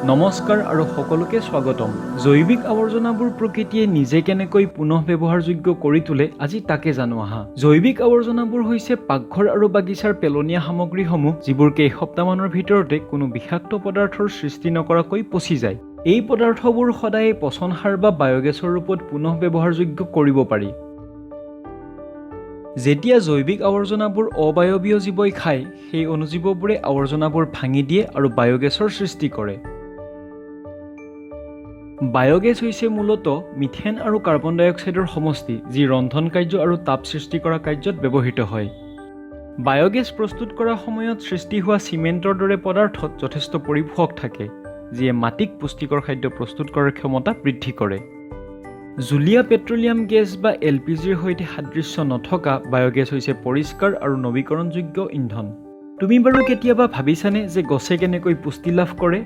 নমস্কাৰ আৰু সকলোকে স্বাগতম। জৈৱিক আৱৰ্জনাবোৰ প্ৰকৃতিয়ে নিজে কেনেকৈ পুনঃ ব্যৱহাৰযোগ্য কৰি তোলে আজি তাকে জানো আহা। জৈৱিক আৱৰ্জনাবোৰ হৈছে পাকঘৰ আৰু বাগিচাৰ পেলনীয়া সামগ্ৰীসমূহ যিবোৰ কেইসপ্তাহমানৰ ভিতৰতে কোনো বিষাক্ত পদাৰ্থৰ সৃষ্টি নকৰাকৈ পচি যায়। এই পদাৰ্থবোৰ সদায় পচন সাৰ বা বায়'গেছৰ ৰূপত পুনঃ ব্যৱহাৰযোগ্য কৰিব পাৰি। যেতিয়া জৈৱিক আৱৰ্জনাবোৰ অবায়বীয় জীৱই খায়, সেই অণুজীৱবোৰে আৱৰ্জনাবোৰ ভাঙি দিয়ে আৰু বায়'গেছৰ সৃষ্টি কৰে। বায়'গেছ হৈছে মূলতঃ মিথেন আৰু কাৰ্বন ডাই অক্সাইডৰ সমষ্টি যি ৰন্ধন কাৰ্য আৰু তাপ সৃষ্টি কৰা কাৰ্যত ব্যৱহৃত হয়। বায়'গেছ প্ৰস্তুত কৰাৰ সময়ত সৃষ্টি হোৱা চিমেণ্টৰ দৰে পদাৰ্থত যথেষ্ট পৰিপোষক থাকে, যিয়ে মাটিক পুষ্টিকৰ খাদ্য প্ৰস্তুত কৰাৰ ক্ষমতা বৃদ্ধি কৰে। জুলীয়া পেট্ৰলিয়াম গেছ বা LPGৰ সৈতে সাদৃশ্য নথকা বায়'গেছ হৈছে পৰিষ্কাৰ আৰু নৱীকৰণযোগ্য ইন্ধন। তুমি বাৰু কেতিয়াবা ভাবিছানে যে গছে কেনেকৈ পুষ্টি লাভ কৰে?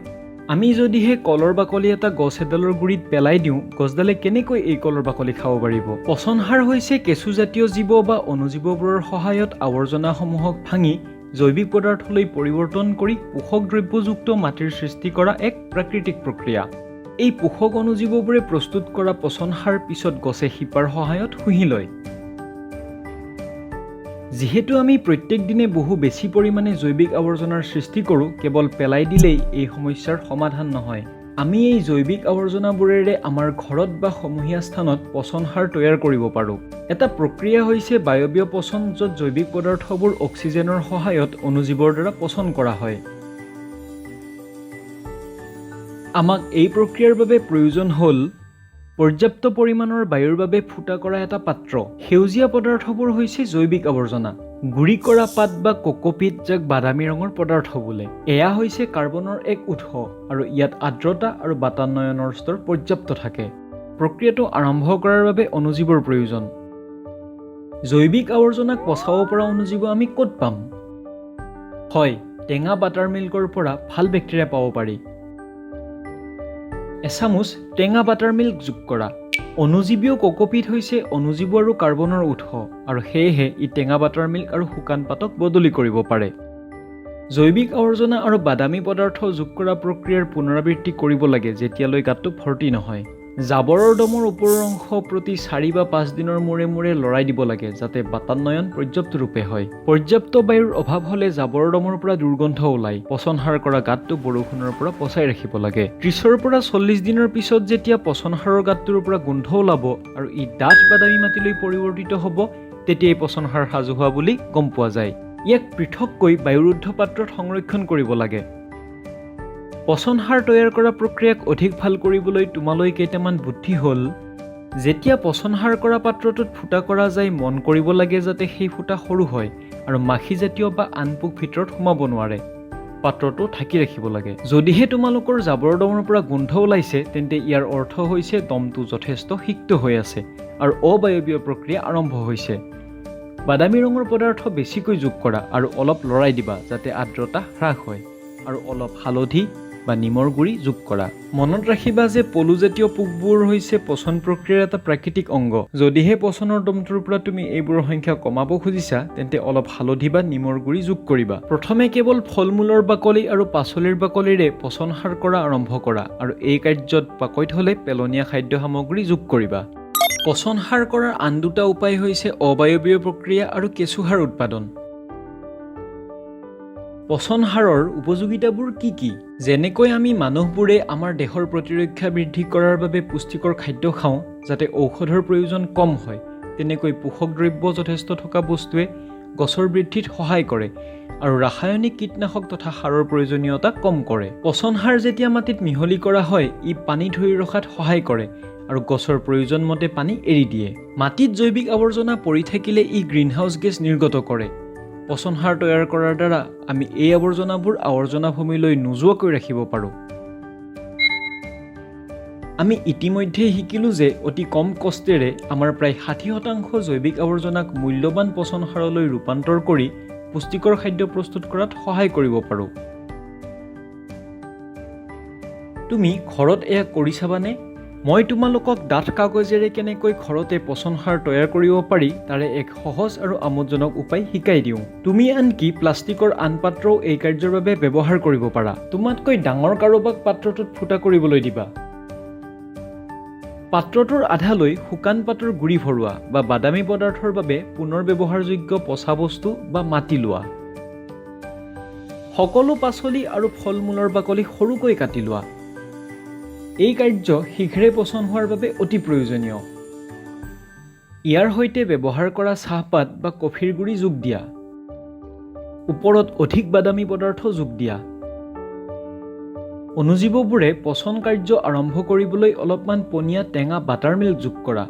আমি যদিহে কলৰ বাকলি এটা গছ এডালৰ গুৰিত পেলাই দিওঁ, গছডালে কেনেকৈ এই কলৰ বাকলি খাব পাৰিব? পচন সাৰ হৈছে কেঁচুজাতীয় জীৱ বা অণুজীৱবোৰৰ সহায়ত আৱৰ্জনাসমূহক ভাঙি জৈৱিক পদাৰ্থলৈ পৰিৱৰ্তন কৰি পোষক দ্ৰব্যযুক্ত মাটিৰ সৃষ্টি কৰা এক প্ৰাকৃতিক প্ৰক্ৰিয়া। এই পোষক অণুজীৱবোৰে প্ৰস্তুত কৰা পচন সাৰ পিছত গছে শিপাৰ সহায়ত শুহি লয়। যিহেতু আমি প্ৰত্যেক দিনে বহু বেছি পৰিমাণে জৈৱিক আৱৰ্জনাৰ সৃষ্টি কৰোঁ, কেৱল পেলাই দিলেই এই সমস্যাৰ সমাধান নহয়। আমি এই জৈৱিক আৱৰ্জনাবোৰেৰে আমাৰ ঘৰত বা সমূহীয়া স্থানত পচন সাৰ তৈয়াৰ কৰিব পাৰোঁ। এটা প্ৰক্ৰিয়া হৈছে বায়বীয় পচন, য'ত জৈৱিক পদাৰ্থবোৰ অক্সিজেনৰ সহায়ত অণুজীৱৰ দ্বাৰা পচন কৰা হয়। আমাক এই প্ৰক্ৰিয়াৰ বাবে প্ৰয়োজন হ'ল পৰ্যাপ্ত পৰিমাণৰ বায়ুৰ বাবে ফুটা কৰা এটা পাত্ৰ। সেউজীয়া পদাৰ্থবোৰ হৈছে জৈৱিক আৱৰ্জনা। গুৰি কৰা পাত বা কোকোপিট, যাক বাদামী ৰঙৰ পদাৰ্থ বোলে, এয়া হৈছে কাৰ্বনৰ এক উৎস আৰু ইয়াত আৰ্দ্ৰতা আৰু বাতান্নয়নৰ স্তৰ পৰ্যাপ্ত থাকে। প্ৰক্ৰিয়াটো আৰম্ভ কৰাৰ বাবে অণুজীৱৰ প্ৰয়োজন। জৈৱিক আৱৰ্জনাক পচাব পৰা অণুজীৱ আমি ক'ত পাম? হয়, টেঙা বাটাৰ মিল্কৰ পৰা ভাল বেক্টেৰিয়া পাব পাৰি। এচামুচ টেঙা বাটাৰ মিল্ক যোগ কৰা। অণুজীৱীয় কোকোপিট হৈছে অণুজীৱ আৰু কাৰ্বনৰ উৎস, আৰু সেয়েহে ই টেঙা বাটাৰ মিল্ক আৰু শুকান পাতক বদলি কৰিব পাৰে। জৈৱিক আৱৰ্জনা আৰু বাদামী পদাৰ্থ যোগ কৰা প্ৰক্ৰিয়াৰ পুনৰাবৃত্তি কৰিব লাগে যেতিয়ালৈ গাঁতটো ভৰ্তি নহয়। জাবৰৰ দমৰ ওপৰৰ অংশ প্ৰতি 4 বা 5 দিনৰ মূৰে মূৰে লৰাই দিব লাগে যাতে বাতান্নয়ন পৰ্যাপ্ত ৰূপে হয়। পৰ্যাপ্ত বায়ুৰ অভাৱ হ'লে জাবৰৰ দমৰ পৰা দুৰ্গন্ধ ওলায়। পচন সাৰ কৰা গাঁতটো বৰষুণৰ পৰা পচাই ৰাখিব লাগে। 30 পৰা 40 দিনৰ পিছত যেতিয়া পচন সাৰৰ গাঁতটোৰ পৰা গোন্ধ ওলাব আৰু ই ডাঠ বাদামী মাটিলৈ পৰিৱৰ্তিত হ'ব, তেতিয়াই পচন সাৰ সাজু হোৱা বুলি গম পোৱা যায়। ইয়াক পৃথককৈ বায়ুৰুদ্ধ পাত্ৰত সংৰক্ষণ কৰিব লাগে। পচন সাৰ তৈয়াৰ কৰা প্ৰক্ৰিয়াক অধিক ভাল কৰিবলৈ তোমালৈ কেইটামান বুদ্ধি হ'ল। যেতিয়া পচন সাৰ কৰা পাত্ৰটোত ফুটা কৰা যায়, মন কৰিব লাগে যাতে সেই ফুটা সৰু হয় আৰু মাখিজাতীয় বা আন পোক ভিতৰত সোমাব নোৱাৰে। পাত্ৰটো ঢাকি ৰাখিব লাগে। যদিহে তোমালোকৰ জাবৰ দমৰ পৰা গোন্ধ ওলাইছে, তেন্তে ইয়াৰ অৰ্থ হৈছে দমটো যথেষ্ট সিক্ত হৈ আছে আৰু অবায়বীয় প্ৰক্ৰিয়া আৰম্ভ হৈছে। বাদামী ৰঙৰ পদাৰ্থ বেছিকৈ যোগ কৰা আৰু অলপ লৰাই দিবা যাতে আৰ্দ্ৰতা হ্ৰাস হয়, আৰু অলপ হালধি বা নিমৰ গুড়ি যোগ কৰা। মনত ৰাখিবা যে পলুজাতীয় পোকবোৰ হৈছে পচন প্ৰক্ৰিয়াৰ এটা প্ৰাকৃতিক অংগ। যদিহে পচনৰ দমটোৰ পৰা তুমি এইবোৰৰ সংখ্যা কমাব খুজিছা, তেন্তে অলপ হালধি বা নিমৰ গুড়ি যোগ কৰিবা। প্ৰথমে কেৱল ফল-মূলৰ বাকলি আৰু পাচলিৰ বাকলিৰে পচন সাৰ কৰা আৰম্ভ কৰা, আৰু এই কাৰ্যত পাকৈত হ'লে পেলনীয়া খাদ্য সামগ্ৰী যোগ কৰিবা। পচন সাৰ কৰাৰ আন দুটা উপায় হৈছে অবায়বীয় প্ৰক্ৰিয়া আৰু কেঁচু সাৰ উৎপাদন। পচন সাৰৰ উপযোগিতাবোৰ কি কি? যেনেকৈ আমি মানুহবোৰে আমাৰ দেহৰ প্ৰতিৰক্ষা বৃদ্ধি কৰাৰ বাবে পুষ্টিকৰ খাদ্য খাওঁ যাতে ঔষধৰ প্ৰয়োজন কম হয়, তেনেকৈ পোষক দ্ৰব্য যথেষ্ট থকা বস্তুৱে গছৰ বৃদ্ধিত সহায় কৰে আৰু ৰাসায়নিক কীটনাশক তথা সাৰৰ প্ৰয়োজনীয়তা কম কৰে। পচন সাৰ যেতিয়া মাটিত মিহলি কৰা হয়, ই পানী ধৰি ৰখাত সহায় কৰে আৰু গছৰ প্ৰয়োজন মতে পানী এৰি দিয়ে। মাটিত জৈৱিক আৱৰ্জনা পৰি থাকিলে ই গ্ৰীণহাউচ গেছ নিৰ্গত কৰে। পচন সাৰ তৈয়াৰ কৰাৰ দ্বাৰা আমি এই আৱৰ্জনাবোৰ আৱৰ্জনা ভূমিলৈ নোযোৱাকৈ ৰাখিব পাৰোঁ। আমি ইতিমধ্যে শিকিলো যে অতি কম কষ্টেৰে আমাৰ প্ৰায় 60% জৈৱিক আৱৰ্জনাক মূল্যৱান পচন সাৰলৈ ৰূপান্তৰ কৰি পুষ্টিকৰ খাদ্য প্ৰস্তুত কৰাত সহায় কৰিব পাৰোঁ। তুমি ঘৰত এয়া কৰি চাবানে? মই তোমালোকক ডাঠ কাগজেৰে কেনেকৈ ঘৰতে পচন সাৰ তৈয়াৰ কৰিব পাৰি তাৰে এক সহজ আৰু আমোদজনক উপায় শিকাই দিওঁ। তুমি আনকি প্লাষ্টিকৰ আন পাত্ৰও এই কাৰ্যৰ বাবে ব্যৱহাৰ কৰিব পাৰা। তোমাতকৈ ডাঙৰ কাৰোবাক পাত্ৰটোত ফুটা কৰিবলৈ দিবা। পাত্ৰটোৰ আধালৈ শুকান পাতৰ গুড়ি ভৰোৱা বা বাদামী পদাৰ্থৰ বাবে পুনৰ ব্যৱহাৰযোগ্য পচা বস্তু বা মাটি লোৱা। সকলো পাচলি আৰু ফল মূলৰ বাকলি সৰুকৈ কাটি লোৱা। এই কাৰ্য শীঘ্ৰে পচন হোৱাৰ বাবে অতি প্ৰয়োজনীয়। ইয়াৰ সৈতে ব্যৱহাৰ কৰা চাহপাত বা কফিৰ গুড়ি যোগ দিয়া। ওপৰত অধিক বাদামী পদাৰ্থ যোগ দিয়া। অণুজীৱবোৰে পচন কাৰ্য আৰম্ভ কৰিবলৈ অলপমান পনীয়া টেঙা বাটাৰমিল্ক যোগ কৰা।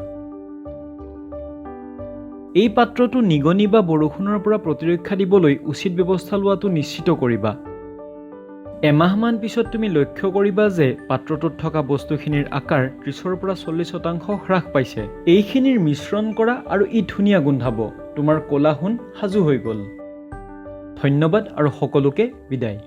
এই পাত্ৰটো নিগনি বা বৰষুণৰ পৰা প্ৰতিৰক্ষা দিবলৈ উচিত ব্যৱস্থা লোৱাটো নিশ্চিত কৰিবা। এমাহমান পিছত তুমি লক্ষ্য কৰিবা যে পাত্ৰটোত থকা বস্তুখিনিৰ আকাৰ 30 পৰা 40% হ্ৰাস পাইছে। এইখিনিৰ মিশ্ৰণ কৰা আৰু ই ধুনীয়া গোন্ধাব। তোমাৰ ক'লা সোণ সাজু হৈ গ'ল। ধন্যবাদ আৰু সকলোকে বিদায়।